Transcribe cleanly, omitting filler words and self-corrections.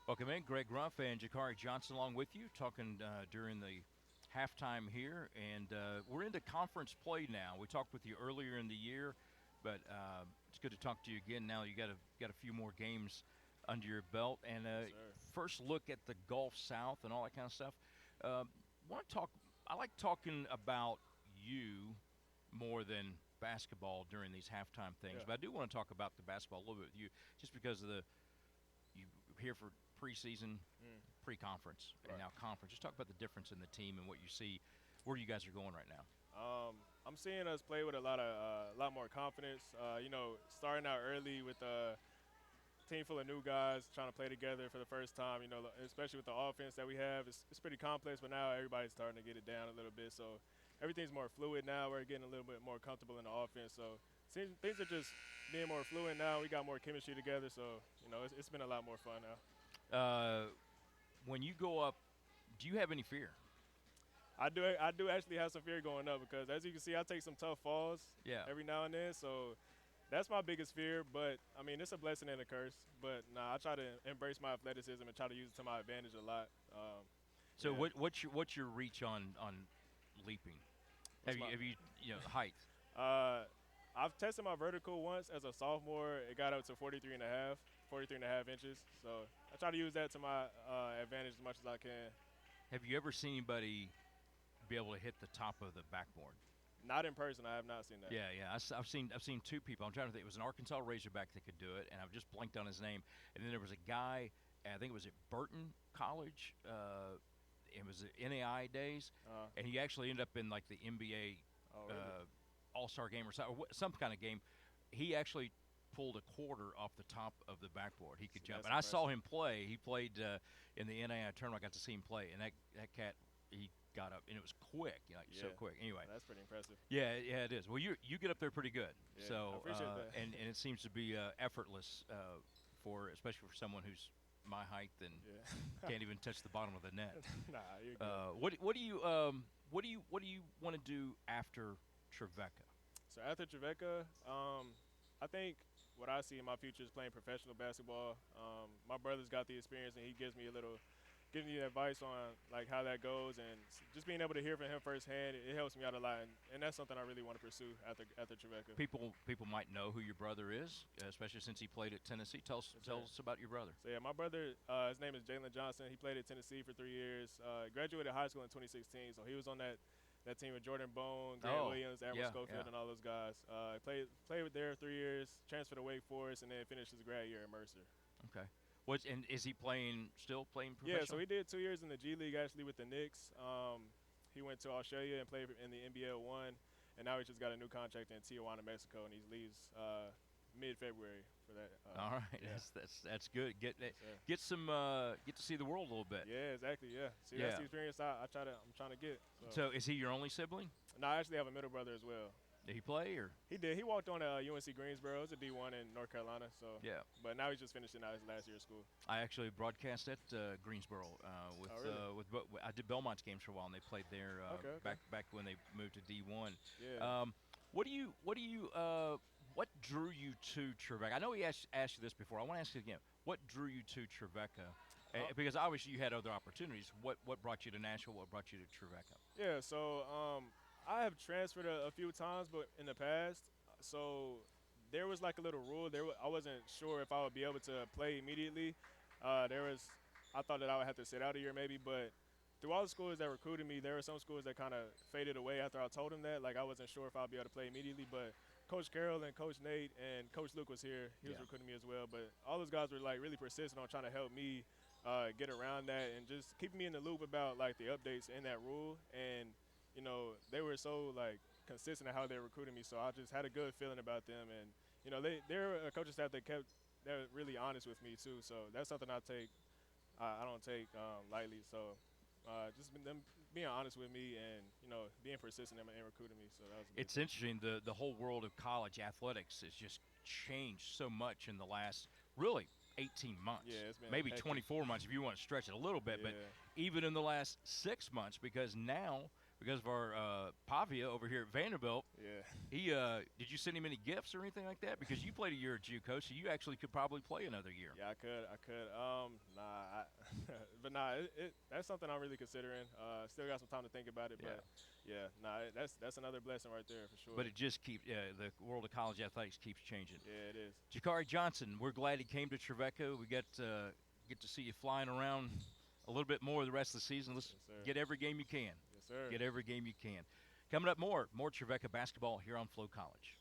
Welcome in, Greg Ruff and Jikari Johnson along with you, talking during the halftime here, and we're into conference play now. We talked with you earlier in the year, but it's good to talk to you again. Now you got a few more games under your belt, and Yes, sir. first look at the Gulf South and all that kind of stuff. Uh, Want to talk? I like talking about you more than basketball during these halftime things, Yeah. but I do want to talk about the basketball a little bit with you, just because of the you here for preseason, Mm, pre-conference, and right. now conference. Just talk about the difference in the team and what you see, where you guys are going right now. I'm seeing us play with a lot more confidence. Starting out early with a team full of new guys trying to play together for the first time. Especially with the offense that we have, it's pretty complex. But now everybody's starting to get it down a little bit. So everything's more fluid now. We're getting a little bit more comfortable in the offense. So things are just being more fluid now. We got more chemistry together. So it's been a lot more fun now. Uh, when you go up, do you have any fear? I do actually have some fear going up because as you can see, I take some tough falls Yeah. every now and then. So that's my biggest fear. But I mean, it's a blessing and a curse. But nah, I try to embrace my athleticism and try to use it to my advantage a lot. So Yeah. what's your reach on leaping? What's my? Have you height? Uh, I've tested my vertical once as a sophomore. It got up to 43 and a half, 43 and a half inches. So I try to use that to my advantage as much as I can. Have you ever seen anybody be able to hit the top of the backboard? Not in person. I have not seen that. Yeah. I've seen two people. I'm trying to think. It was an Arkansas Razorback that could do it, and I've just blanked on his name. And then there was a guy. I think it was at Burton College. It was the NAI days, Uh, and he actually ended up in like the oh, NBA really? All-Star game or some kind of game. He actually pulled a quarter off the top of the backboard. He could See, jump, that's and I saw impressive. him play. He played in the NAI tournament. I got to see him play, and that cat he got up, and it was quick, like so Yeah, quick. Anyway, that's pretty impressive. yeah, it is. Well, you get up there pretty good. Yeah, I So appreciate that. and it seems to be effortless for especially for someone who's my height and Yeah. can't even touch the bottom of the net. Nah, you're good. What do you want to do after Trevecca? So after Trevecca, I think what I see in my future is playing professional basketball. My brother's got the experience, and he gives me advice on like how that goes, and just being able to hear from him firsthand, it helps me out a lot, and that's something I really want to pursue after Trevecca. People might know who your brother is, especially since he played at Tennessee. Yes, Tell sir. us about your brother. So yeah, my brother, his name is Jalen Johnson. He played at Tennessee for 3 years. Graduated high school in 2016, so he was on that team with Jordan Bone, Grant Oh, Williams, Admiral Schofield, yeah. and all those guys. Played with there 3 years, transferred to Wake Forest, and then finished his grad year at Mercer. Okay. And is he still playing Yeah, so professional? he did 2 years in the G League actually with the Knicks. He went to Australia and played in the NBA one, and now he just got a new contract in Tijuana, Mexico, and he leaves mid-February for that. All right, Yeah, that's good. yes, sir. Get to see the world a little bit. Yeah, exactly. Yeah. See, that's Yeah. the experience I'm trying to get. So, So is he your only sibling? no, I actually have a middle brother as well. Did he play or? He did. He walked on UNC Greensboro. It's a D1 in North Carolina. So, Yeah. but now he's just finishing out his last year of school. I actually broadcast at Greensboro Oh, really? I did Belmont's games for a while, and they played there Okay, okay. back when they moved to D1. Yeah. What drew you to Trevecca? I know he asked you this before. I want to ask you again. What drew you to Trevecca? Uh, Because obviously you had other opportunities. What brought you to Nashville? What brought you to Trevecca? Yeah, so I have transferred a few times, but in the past, so there was like a little rule. I wasn't sure if I would be able to play immediately. I thought that I would have to sit out a year maybe, but through all the schools that recruited me, there were some schools that kind of faded away after I told them that. Like I wasn't sure if I'd be able to play immediately, but Coach Carroll and Coach Nate and Coach Luke was here. He was Yeah. recruiting me as well, but all those guys were like really persistent on trying to help me get around that and just keeping me in the loop about like the updates in that rule. And they were so like consistent in how they were recruiting me, so I just had a good feeling about them. And they're a coaching staff that were really honest with me too. So that's something I don't take lightly. So just them being honest with me and being persistent in recruiting me. So that was a big It's thing. interesting. The whole world of college athletics has just changed so much in the last really 18 months, Yeah, it's been maybe hectic. 24 months if you want to stretch it a little bit. But Yeah, even in the last 6 months, because because of our Pavia over here at Vanderbilt. Yeah. He did you send him any gifts or anything like that? Because you played a year at JUCO, so you actually could probably play another year. Yeah, I could. But nah, that's something I'm really considering. Still got some time to think about it, but yeah, that's another blessing right there for sure. But it just keeps the world of college athletics keeps changing. Yeah, it is. Jikari Johnson, we're glad he came to Trevecca. We get to see you flying around a little bit more the rest of the season. Let's get every game you can. Yes, sir. Get every game you can. Coming up more Trevecca basketball here on Flow College.